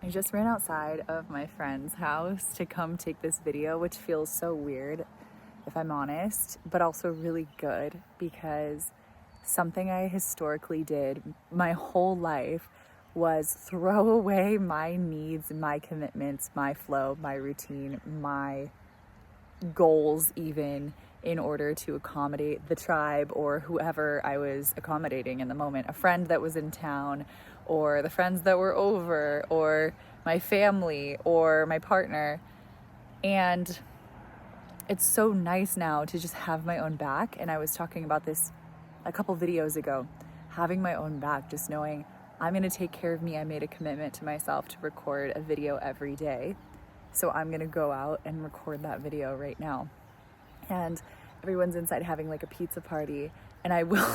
I just ran outside of my friend's house to come take this video, which feels so weird, if I'm honest, but also really good because something I historically did my whole life was throw away my needs, my commitments, my flow, my routine, my goals even in order to accommodate the tribe or whoever I was accommodating in the moment. A friend that was in town, or the friends that were over, or my family, or my partner. And it's so nice now to just have my own back. And I was talking about this a couple videos ago, having my own back, just knowing I'm going to take care of me. I made a commitment to myself to record a video every day. So I'm going to go out and record that video right now. And everyone's inside having like a pizza party. And I will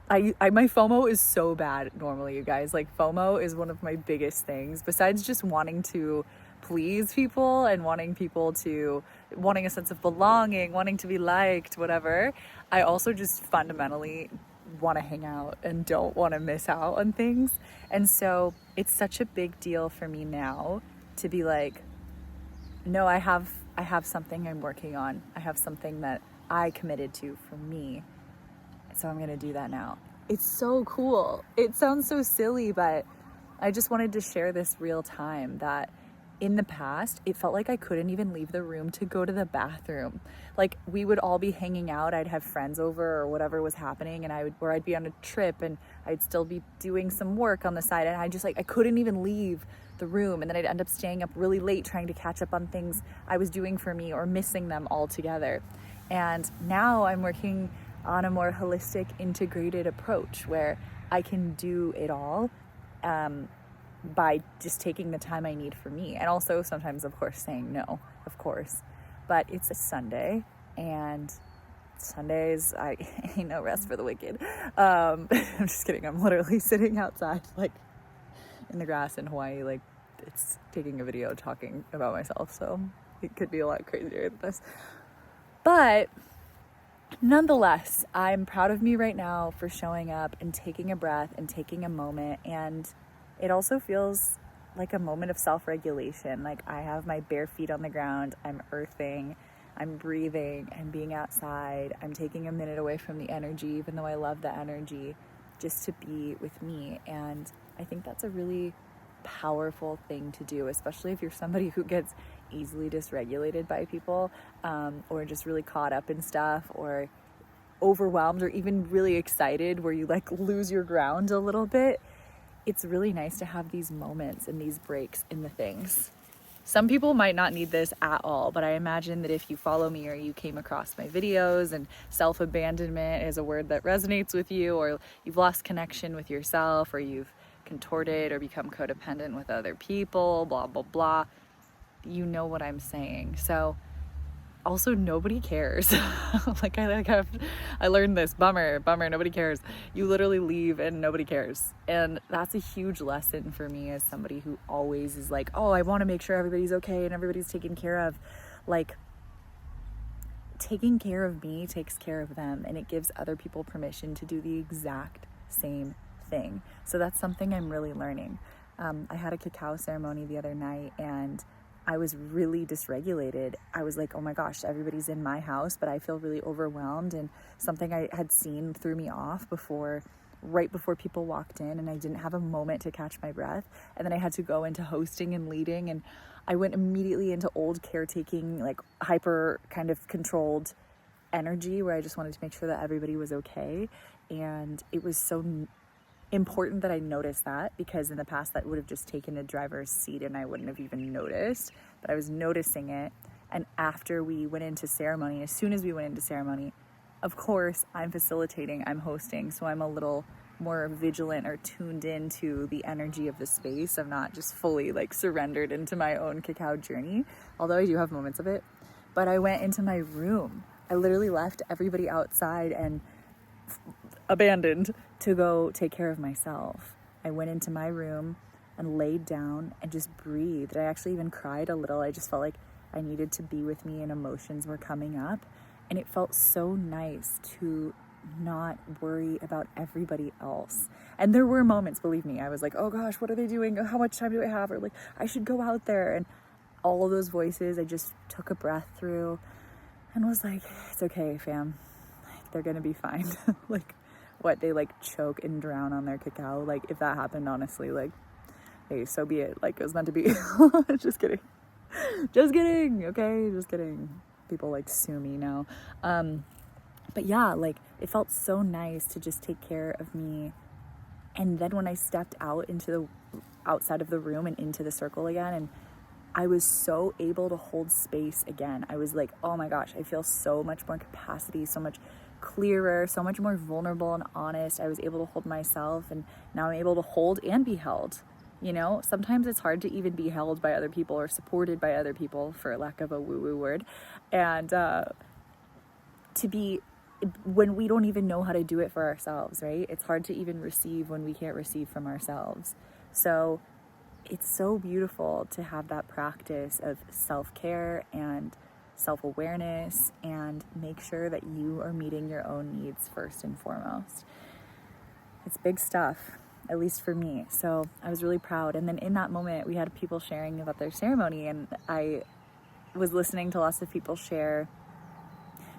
my FOMO is so bad normally, you guys. Like, FOMO is one of my biggest things, besides just wanting to please people and wanting a sense of belonging, wanting to be liked, whatever. I also just fundamentally want to hang out and don't want to miss out on things. And so it's such a big deal for me now to be like, no, I have something I'm working on. I have something that I committed to for me. So I'm going to do that now. It's so cool. It sounds so silly, but I just wanted to share this real time that in the past, it felt like I couldn't even leave the room to go to the bathroom. Like, we would all be hanging out. I'd have friends over or whatever was happening, and I'd be on a trip and I'd still be doing some work on the side, and I couldn't even leave the room. And then I'd end up staying up really late trying to catch up on things I was doing for me or missing them altogether. And now I'm working on a more holistic, integrated approach where I can do it all by just taking the time I need for me. And also sometimes, of course, saying no, of course. But it's a Sunday, and Sundays, ain't no rest for the wicked. I'm just kidding. I'm literally sitting outside, like, in the grass in Hawaii, like, it's taking a video talking about myself. So it could be a lot crazier than this. But nonetheless, I'm proud of me right now for showing up and taking a breath and taking a moment. And it also feels like a moment of self-regulation. Like, I have my bare feet on the ground. I'm earthing. I'm breathing. I'm being outside. I'm taking a minute away from the energy, even though I love the energy, just to be with me. And I think that's a really powerful thing to do, especially if you're somebody who gets easily dysregulated by people, or just really caught up in stuff, or overwhelmed, or even really excited where you like lose your ground a little bit. It's really nice to have these moments and these breaks in the things. Some people might not need this at all, but I imagine that if you follow me or you came across my videos and self-abandonment is a word that resonates with you, or you've lost connection with yourself, or you've contorted or become codependent with other people, blah, blah, blah, you know what I'm saying. So also, nobody cares. I learned this. Bummer, nobody cares. You literally leave and nobody cares. And that's a huge lesson for me as somebody who always is like, oh, I want to make sure everybody's okay and everybody's taken care of. Like, taking care of me takes care of them, and it gives other people permission to do the exact same thing. So that's something I'm really learning. I had a cacao ceremony the other night, and I was really dysregulated. I was like, oh my gosh, everybody's in my house, but I feel really overwhelmed. And something I had seen threw me off right before people walked in, and I didn't have a moment to catch my breath. And then I had to go into hosting and leading, and I went immediately into old caretaking, like hyper kind of controlled energy where I just wanted to make sure that everybody was okay. And it was so important that I noticed that, because in the past that would have just taken a driver's seat and I wouldn't have even noticed, but I was noticing it. And after we went into ceremony, as soon as we went into ceremony, of course I'm facilitating, I'm hosting, so I'm a little more vigilant or tuned into the energy of the space. I'm not just fully like surrendered into my own cacao journey, although I do have moments of it. But I went into my room. I literally left everybody outside and abandoned to go take care of myself. I went into my room and laid down and just breathed. I actually even cried a little. I just felt like I needed to be with me, and emotions were coming up, and it felt so nice to not worry about everybody else. And there were moments, believe me, I was like, oh gosh, what are they doing? How much time do I have? Or like, I should go out there. And all of those voices, I just took a breath through and was like, it's okay, fam. Like, they're gonna be fine. Like, what, they like choke and drown on their cacao? Like, if that happened, honestly, like, hey, so be it. Like, it was meant to be. Just kidding. Just kidding. Okay, just kidding. People like sue me now. But yeah, like, it felt so nice to just take care of me. And then when I stepped out into the outside of the room and into the circle again, and I was so able to hold space again. I was like, oh my gosh, I feel so much more capacity, so much clearer, so much more vulnerable and honest. I was able to hold myself, and now I'm able to hold and be held. You know, sometimes it's hard to even be held by other people or supported by other people, for lack of a woo-woo word. And to be, when we don't even know how to do it for ourselves, right? It's hard to even receive when we can't receive from ourselves. So it's so beautiful to have that practice of self-care and self-awareness, and make sure that you are meeting your own needs first and foremost. It's big stuff, at least for me. So I was really proud. And then in that moment, we had people sharing about their ceremony, and I was listening to lots of people share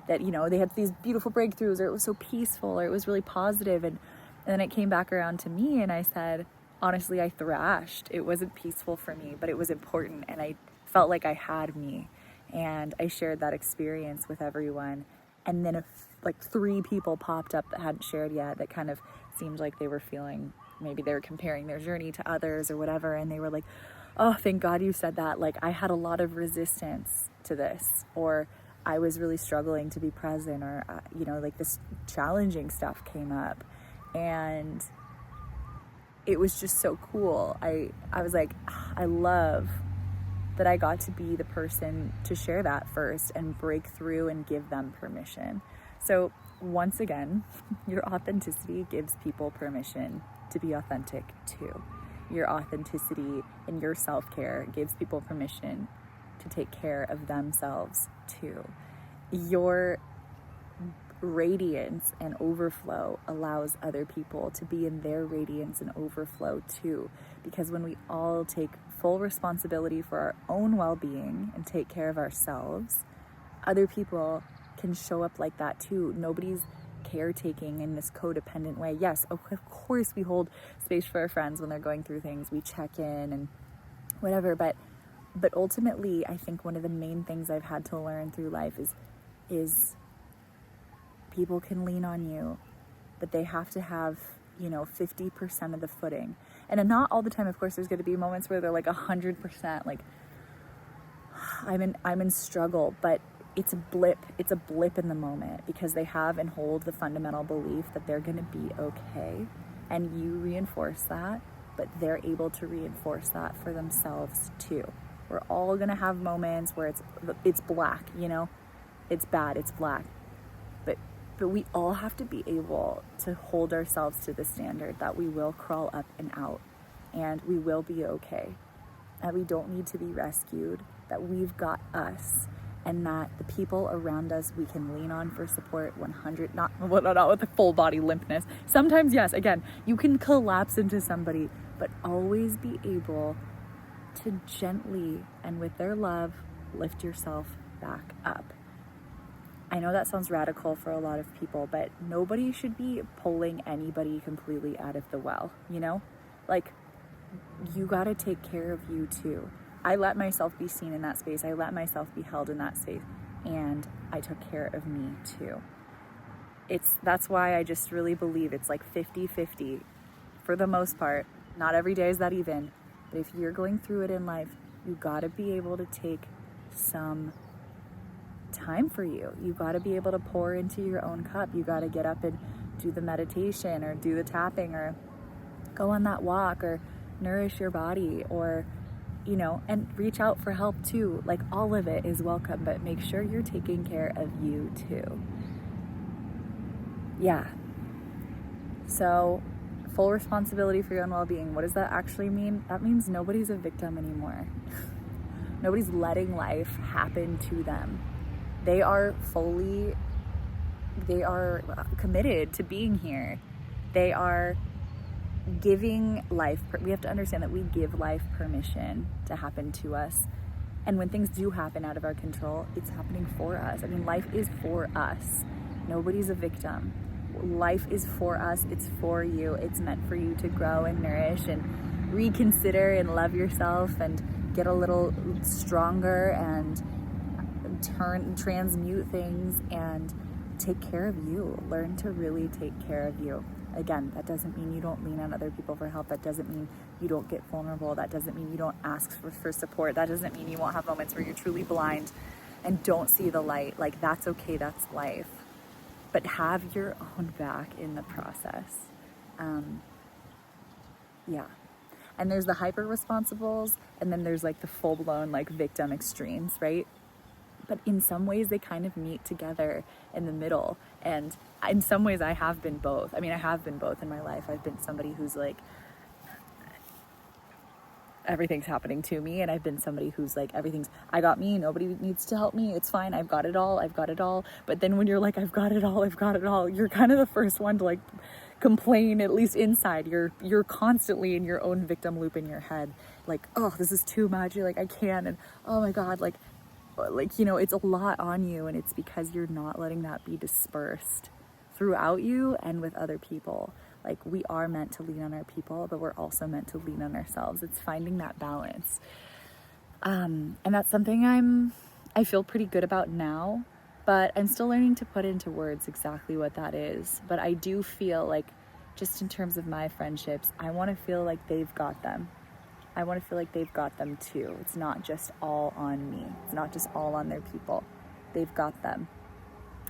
that, you know, they had these beautiful breakthroughs, or it was so peaceful, or it was really positive. And then it came back around to me, and I said, honestly, I thrashed. It wasn't peaceful for me, but it was important, and I felt like I had me. And I shared that experience with everyone. And then like 3 people popped up that hadn't shared yet, that kind of seemed like they were feeling, maybe they were comparing their journey to others or whatever. And they were like, oh, thank God you said that. Like, I had a lot of resistance to this, or I was really struggling to be present, or, you know, like this challenging stuff came up. And it was just so cool. I was like, I love that I got to be the person to share that first and break through and give them permission. So once again, your authenticity gives people permission to be authentic too. Your authenticity and your self-care gives people permission to take care of themselves too. Your radiance and overflow allows other people to be in their radiance and overflow too. Because when we all take full responsibility for our own well-being and take care of ourselves, other people can show up like that too. Nobody's caretaking in this codependent way. Yes, of course we hold space for our friends when they're going through things. We check in and whatever, but ultimately, I think one of the main things I've had to learn through life is people can lean on you, but they have to have, 50% of the footing. And not all the time, of course, there's going to be moments where they're like 100%, like I'm in struggle, but it's a blip in the moment, because they have and hold the fundamental belief that they're going to be okay. And you reinforce that, but they're able to reinforce that for themselves too. We're all going to have moments where it's black, it's bad, it's black. But we all have to be able to hold ourselves to the standard that we will crawl up and out, and we will be okay, that we don't need to be rescued, that we've got us, and that the people around us we can lean on for support 100, not with a full body limpness. Sometimes, yes, again, you can collapse into somebody, but always be able to gently and with their love lift yourself back up. I know that sounds radical for a lot of people, but nobody should be pulling anybody completely out of the well, Like, you gotta take care of you too. I let myself be seen in that space. I let myself be held in that space, and I took care of me too. That's why I just really believe it's like 50-50 for the most part. Not every day is that even, but if you're going through it in life, you gotta be able to take some time for you. You got to be able to pour into your own cup. You got to get up and do the meditation, or do the tapping, or go on that walk, or nourish your body, or and reach out for help too. Like, all of it is welcome, but make sure you're taking care of you too. Yeah. So, full responsibility for your own well-being. What does that actually mean? That means nobody's a victim anymore. Nobody's letting life happen to them. They are fully committed to being here. They are giving life, we have to understand that we give life permission to happen to us. And when things do happen out of our control, it's happening for us. I mean, life is for us. Nobody's a victim. Life is for us. It's for you. It's meant for you to grow and nourish and reconsider and love yourself and get a little stronger and transmute things and take care of you. Learn to really take care of you. Again, that doesn't mean you don't lean on other people for help. That doesn't mean you don't get vulnerable. That doesn't mean you don't ask for support. That doesn't mean you won't have moments where you're truly blind and don't see the light. Like, that's okay. That's life. But have your own back in the process. Yeah. And there's the hyper responsibles, and then there's like the full blown like victim extremes, right? But in some ways they kind of meet together in the middle. And in some ways I have been both. I mean, I have been both in my life. I've been somebody who's like, everything's happening to me. And I've been somebody who's like, I got me, nobody needs to help me. It's fine. I've got it all. But then when you're like, I've got it all, you're kind of the first one to like complain, at least inside. You're constantly in your own victim loop in your head. Like, oh, this is too much. You're like, I can't. And oh my God, like, you know, it's a lot on you, and it's because you're not letting that be dispersed throughout you and with other people. Like, we are meant to lean on our people, but we're also meant to lean on ourselves. It's finding that balance. And that's something I feel pretty good about now, but I'm still learning to put into words exactly what that is. But I do feel like, just in terms of my friendships, I want to feel like they've got them. I want to feel like they've got them too. It's not just all on me. It's not just all on their people. They've got them.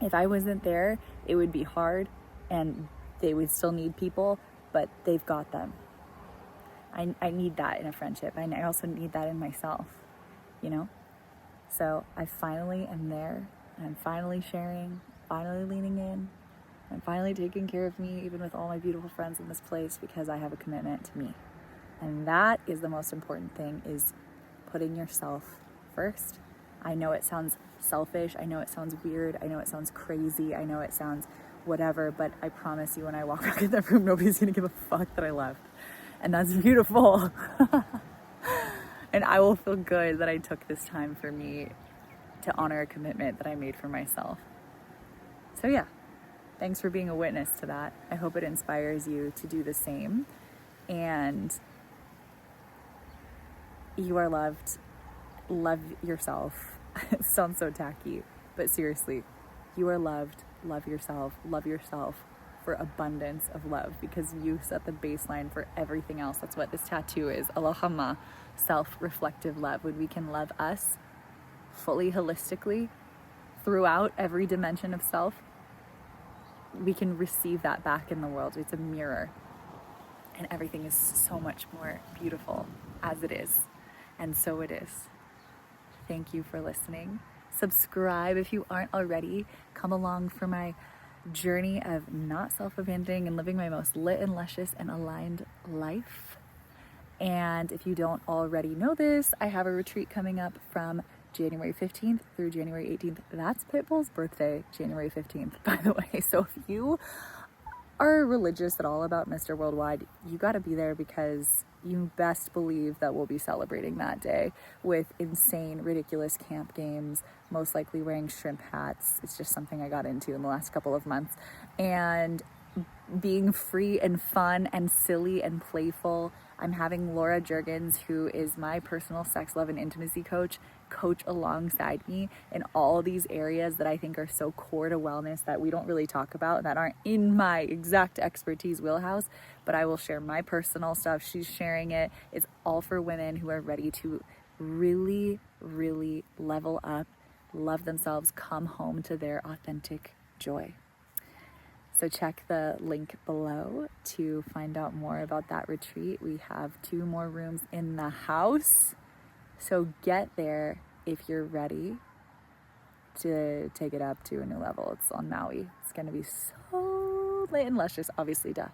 If I wasn't there, it would be hard and they would still need people, but they've got them. I need that in a friendship. I also need that in myself, you know? So I finally am there, and I'm finally sharing, finally leaning in. I'm finally taking care of me, even with all my beautiful friends in this place, because I have a commitment to me. And that is the most important thing, is putting yourself first. I know it sounds selfish. I know it sounds weird. I know it sounds crazy. I know it sounds whatever, but I promise you, when I walk back in the room, nobody's gonna give a fuck that I left. And that's beautiful. And I will feel good that I took this time for me to honor a commitment that I made for myself. So yeah, thanks for being a witness to that. I hope it inspires you to do the same. And you are loved. Love yourself. It sounds so tacky, but seriously, you are loved. Love yourself. Love yourself for abundance of love, because you set the baseline for everything else. That's what this tattoo is. Aloha, self-reflective love. When we can love us fully, holistically, throughout every dimension of self, we can receive that back in the world. It's a mirror. And everything is so much more beautiful as it is. And so it is. Thank you for listening. Subscribe if you aren't already. Come along for my journey of not self-abandoning and living my most lit and luscious and aligned life. And if you don't already know this, I have a retreat coming up from January 15th through January 18th. That's Pitbull's birthday, January 15th, by the way. So if you are religious at all about Mr. Worldwide, you got to be there, because you best believe that we'll be celebrating that day with insane, ridiculous camp games, most likely wearing shrimp hats. It's just something I got into in the last couple of months. And being free and fun and silly and playful. I'm having Laura Juergens, who is my personal sex, love, and intimacy coach alongside me in all these areas that I think are so core to wellness that we don't really talk about, that aren't in my exact expertise wheelhouse, but I will share my personal stuff. She's sharing it. It's all for women who are ready to really, really level up, love themselves, come home to their authentic joy. So check the link below to find out more about that retreat. We have 2 more rooms in the house. So get there if you're ready to take it up to a new level. It's on Maui. It's going to be so lit and luscious, obviously, duh.